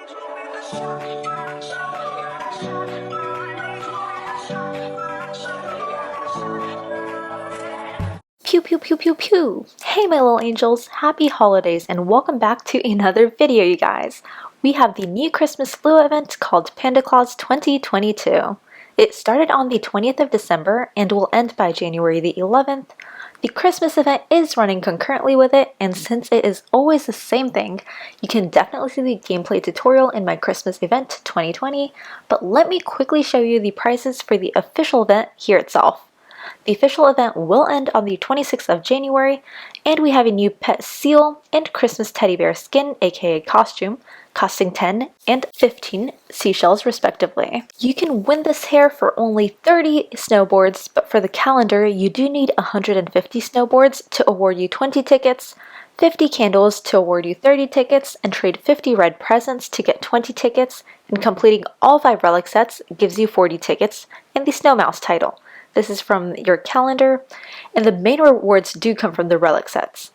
Pew pew pew pew pew! Hey my little angels, happy holidays and welcome back to another video, you guys. We have the new Christmas Lua event called Panda Claus 2022. It started on the 20th of December and will end by January the 11th. The Christmas event is running concurrently with it, and since it is always the same thing, you can definitely see the gameplay tutorial in my Christmas event 2020, but let me quickly show you the prices for the official event here itself. The official event will end on the 26th of January, and we have a new pet seal and Christmas teddy bear skin, aka costume, costing 10 and 15 seashells respectively. You can win this hair for only 30 snowboards, but for the calendar you do need 150 snowboards to award you 20 tickets, 50 candles to award you 30 tickets, and trade 50 red presents to get 20 tickets, and completing all 5 relic sets gives you 40 tickets and the Snow Mouse title. This is from your calendar, and the main rewards do come from the relic sets.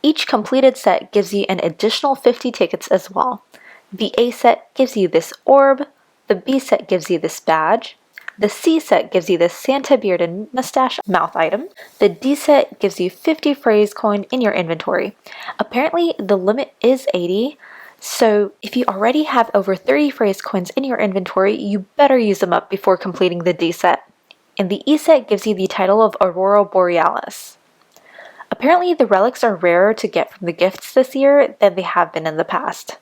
Each completed set gives you an additional 50 tickets as well. The A set gives you this orb, the B set gives you this badge, the C set gives you this Santa beard and mustache mouth item, the D set gives you 50 phrase coin in your inventory. Apparently the limit is 80, so if you already have over 30 phrase coins in your inventory, you better use them up before completing the D set. And the E set gives you the title of Aurora Borealis. Apparently the relics are rarer to get from the gifts this year than they have been in the past.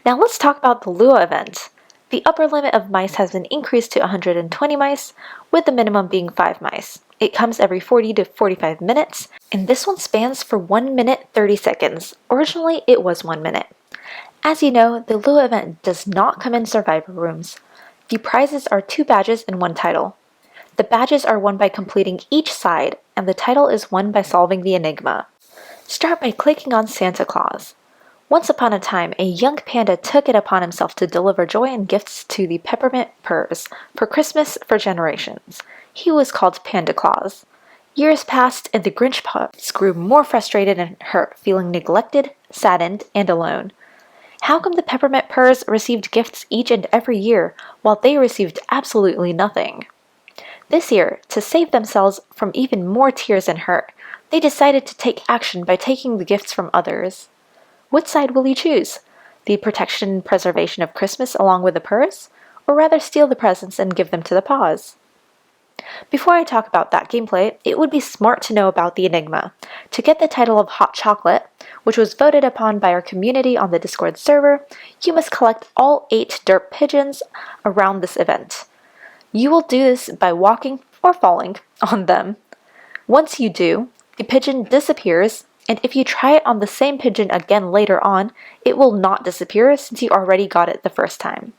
Now let's talk about the Lua event. The upper limit of mice has been increased to 120 mice, with the minimum being 5 mice. It comes every 40 to 45 minutes, and this one spans for 1 minute 30 seconds. Originally it was 1 minute. As you know, the Lua event does not come in survivor rooms. The prizes are 2 badges and 1 title. The badges are won by completing each side, and the title is won by solving the enigma. Start by clicking on Santa Claus. Once upon a time, a young panda took it upon himself to deliver joy and gifts to the Peppermint Purrs for Christmas for generations. He was called Panda Claus. Years passed, and the Grinch pups grew more frustrated and hurt, feeling neglected, saddened, and alone. How come the Peppermint Purrs received gifts each and every year, while they received absolutely nothing? This year, to save themselves from even more tears and hurt, they decided to take action by taking the gifts from others. Which side will you choose? The protection and preservation of Christmas along with the Purrs? Or rather steal the presents and give them to the Paws? Before I talk about that gameplay, it would be smart to know about the enigma. To get the title of Hot Chocolate, which was voted upon by our community on the Discord server, you must collect all 8 dirt pigeons around this event. You will do this by walking or falling on them. Once you do, the pigeon disappears, and if you try it on the same pigeon again later on, it will not disappear since you already got it the first time.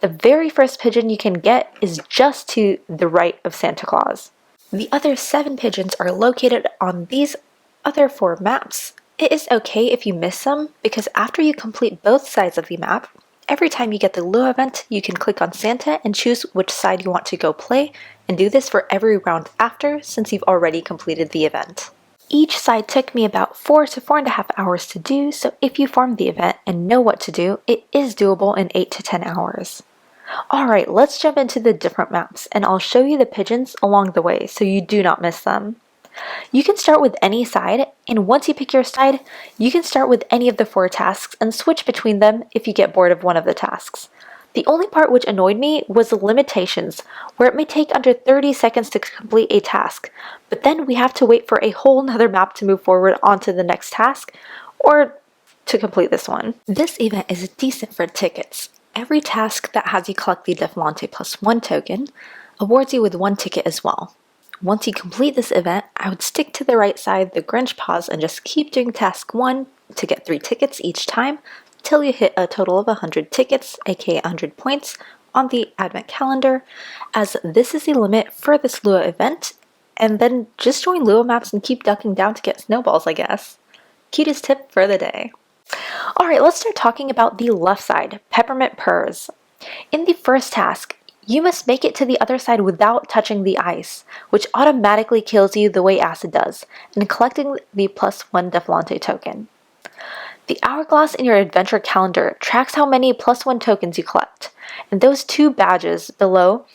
The very first pigeon you can get is just to the right of Santa Claus. The other 7 pigeons are located on these other 4 maps. It is okay if you miss some, because after you complete both sides of the map, every time you get the Lua event, you can click on Santa and choose which side you want to go play, and do this for every round after since you've already completed the event. Each side took me about 4 to 4.5 hours to do, so if you farm the event and know what to do, it is doable in 8 to 10 hours. Alright, let's jump into the different maps, and I'll show you the pigeons along the way so you do not miss them. You can start with any side, and once you pick your side, you can start with any of the 4 tasks and switch between them if you get bored of one of the tasks. The only part which annoyed me was the limitations, where it may take under 30 seconds to complete a task, but then we have to wait for a whole nother map to move forward onto the next task, or to complete this one. This event is decent for tickets. Every task that has you collect the Deflante plus 1 token awards you with 1 ticket as well. Once you complete this event, I would stick to the right side, the Grinch Paws, and just keep doing task 1 to get 3 tickets each time, till you hit a total of 100 tickets, aka 100 points, on the advent calendar, as this is the limit for this Lua event, and then just join Lua maps and keep ducking down to get snowballs, I guess. Cutest tip for the day. Alright, let's start talking about the left side, Peppermint Purrs. In the first task, you must make it to the other side without touching the ice, which automatically kills you the way acid does, and collecting the +1 Deflante token. The hourglass in your adventure calendar tracks how many +1 tokens you collect, and those 2 badges below,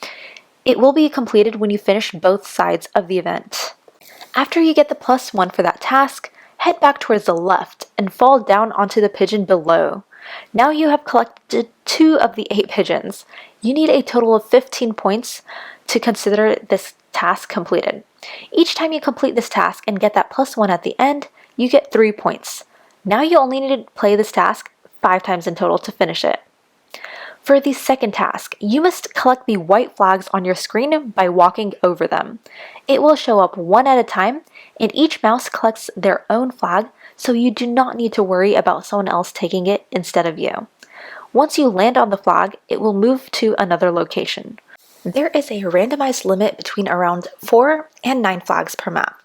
it will be completed when you finish both sides of the event. After you get the +1 for that task, head back towards the left and fall down onto the pigeon below. Now you have collected 2 of the 8 pigeons. You need a total of 15 points to consider this task completed. Each time you complete this task and get that +1 at the end, you get 3 points. Now you only need to play this task 5 times in total to finish it. For the second task, you must collect the white flags on your screen by walking over them. It will show up one at a time, and each mouse collects their own flag, so you do not need to worry about someone else taking it instead of you. Once you land on the flag, it will move to another location. There is a randomized limit between around 4 and 9 flags per map.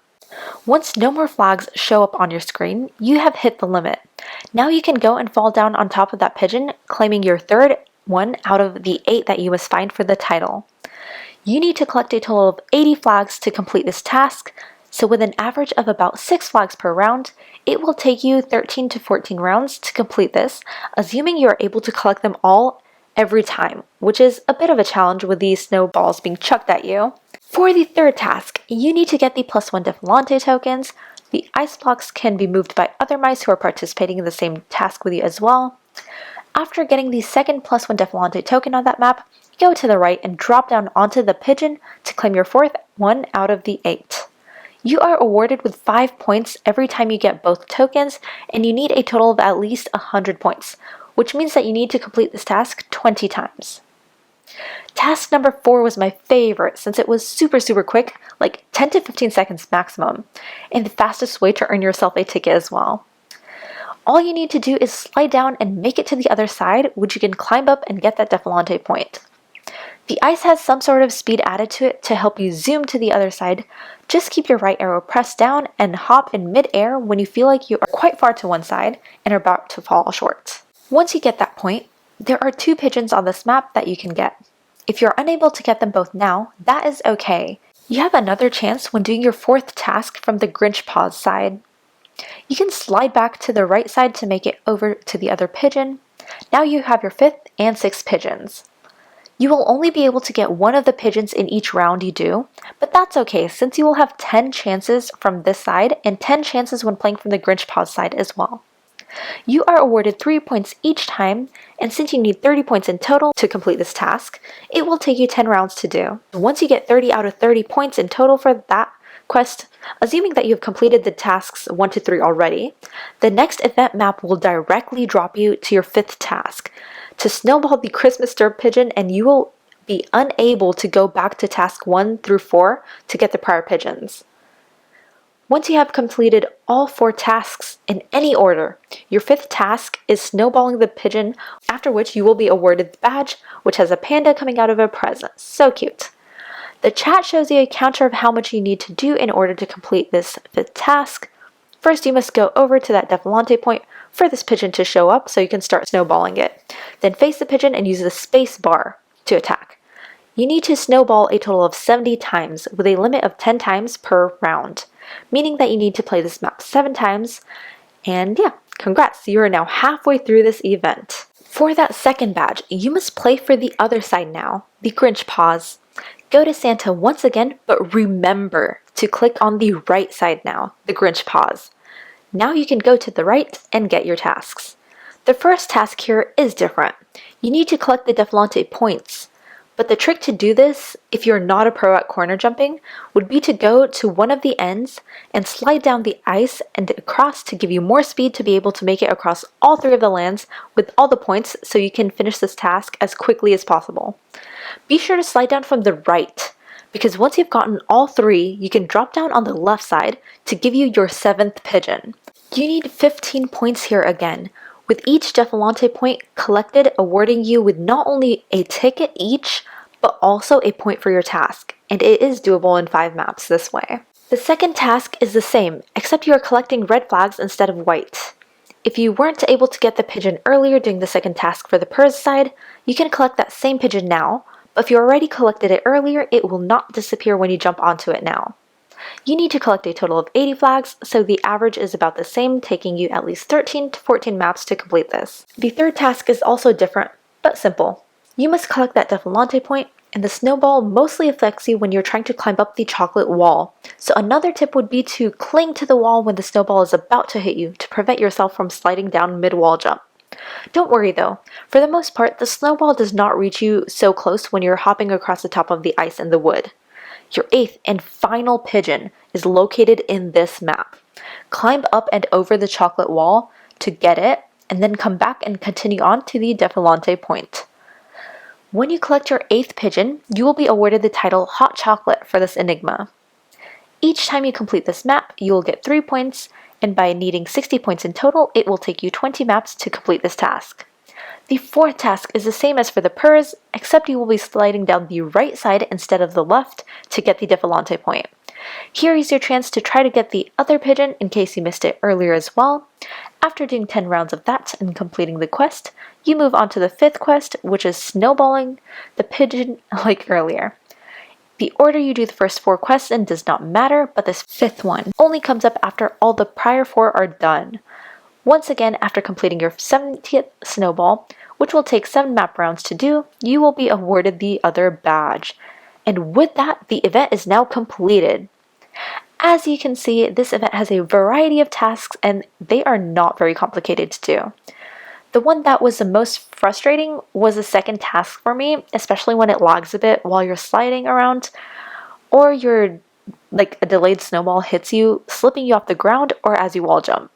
Once no more flags show up on your screen, you have hit the limit. Now you can go and fall down on top of that pigeon, claiming your third one out of the 8 that you must find for the title. You need to collect a total of 80 flags to complete this task, so with an average of about 6 flags per round, it will take you 13 to 14 rounds to complete this, assuming you are able to collect them all every time, which is a bit of a challenge with these snowballs being chucked at you. For the third task, you need to get the +1 Defilante tokens. The ice blocks can be moved by other mice who are participating in the same task with you as well. After getting the second +1 Defilante token on that map, go to the right and drop down onto the pigeon to claim your 4th one out of the 8. You are awarded with 5 points every time you get both tokens, and you need a total of at least 100 points, which means that you need to complete this task 20 times. Task number 4 was my favorite since it was super quick, like 10 to 15 seconds maximum, and the fastest way to earn yourself a ticket as well. All you need to do is slide down and make it to the other side, which you can climb up and get that Defilante point. The ice has some sort of speed added to it to help you zoom to the other side. Just keep your right arrow pressed down and hop in mid-air when you feel like you are quite far to one side and are about to fall short. Once you get that point, there are 2 pigeons on this map that you can get. If you're unable to get them both now, that is okay. You have another chance when doing your 4th task from the Grinch Paws side. You can slide back to the right side to make it over to the other pigeon. Now you have your 5th and 6th pigeons. You will only be able to get one of the pigeons in each round you do, but that's okay since you will have 10 chances from this side and 10 chances when playing from the Grinch Paws side as well. You are awarded 3 points each time, and since you need 30 points in total to complete this task, it will take you 10 rounds to do. Once you get 30 out of 30 points in total for that quest, assuming that you have completed the tasks 1 to 3 already, the next event map will directly drop you to your 5th task, to snowball the Christmas stirred pigeon, and you will be unable to go back to task 1 through 4 to get the prior pigeons. Once you have completed all 4 tasks in any order, your 5th task is snowballing the pigeon, after which you will be awarded the badge, which has a panda coming out of a present. So cute. The chat shows you a counter of how much you need to do in order to complete this 5th task. First, you must go over to that Defilante point for this pigeon to show up so you can start snowballing it. Then face the pigeon and use the space bar to attack. You need to snowball a total of 70 times with a limit of 10 times per round, meaning that you need to play this map 7 times. And yeah, congrats, you are now halfway through this event. For that second badge, you must play for the other side now, the Grinch Paws. Go to Santa once again, but remember to click on the right side now, the Grinch Paws. Now you can go to the right and get your tasks. The first task here is different. You need to collect the Defilante points. But the trick to do this, if you're not a pro at corner jumping, would be to go to one of the ends and slide down the ice and across to give you more speed to be able to make it across all 3 of the lands with all the points so you can finish this task as quickly as possible. Be sure to slide down from the right, because once you've gotten all 3, you can drop down on the left side to give you your 7th pigeon. You need 15 points here again, with each Defilante point collected awarding you with not only a ticket each, but also a point for your task, and it is doable in 5 maps this way. The second task is the same, except you are collecting red flags instead of white. If you weren't able to get the pigeon earlier during the second task for the Purrs side, you can collect that same pigeon now, but if you already collected it earlier, it will not disappear when you jump onto it now. You need to collect a total of 80 flags, so the average is about the same, taking you at least 13 to 14 maps to complete this. The third task is also different, but simple. You must collect that Defalante point, and the snowball mostly affects you when you're trying to climb up the chocolate wall. So another tip would be to cling to the wall when the snowball is about to hit you to prevent yourself from sliding down mid-wall jump. Don't worry though, for the most part, the snowball does not reach you so close when you're hopping across the top of the ice and the wood. Your 8th and final pigeon is located in this map. Climb up and over the chocolate wall to get it, and then come back and continue on to the Defalante point. When you collect your 8th pigeon, you will be awarded the title Hot Chocolate for this enigma. Each time you complete this map, you will get 3 points, and by needing 60 points in total, it will take you 20 maps to complete this task. The fourth task is the same as for the Purrs, except you will be sliding down the right side instead of the left to get the Defalante point. Here is your chance to try to get the other pigeon in case you missed it earlier as well. After doing 10 rounds of that and completing the quest, you move on to the 5th quest, which is snowballing the pigeon like earlier. The order you do the first 4 quests in does not matter, but this 5th one only comes up after all the prior 4 are done. Once again, after completing your 70th snowball, which will take 7 map rounds to do, you will be awarded the other badge. And with that, the event is now completed. As you can see, this event has a variety of tasks and they are not very complicated to do. The one that was the most frustrating was the second task for me, especially when it lags a bit while you're sliding around, or a delayed snowball hits you, slipping you off the ground, or as you wall jump.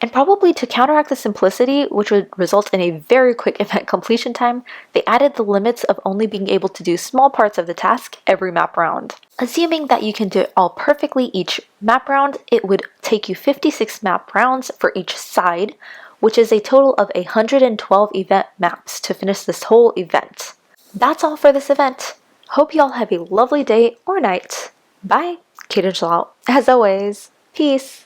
And probably to counteract the simplicity, which would result in a very quick event completion time, they added the limits of only being able to do small parts of the task every map round. Assuming that you can do it all perfectly each map round, it would take you 56 map rounds for each side, which is a total of 112 event maps to finish this whole event. That's all for this event. Hope you all have a lovely day or night. Bye. QTAngel out. As always, peace.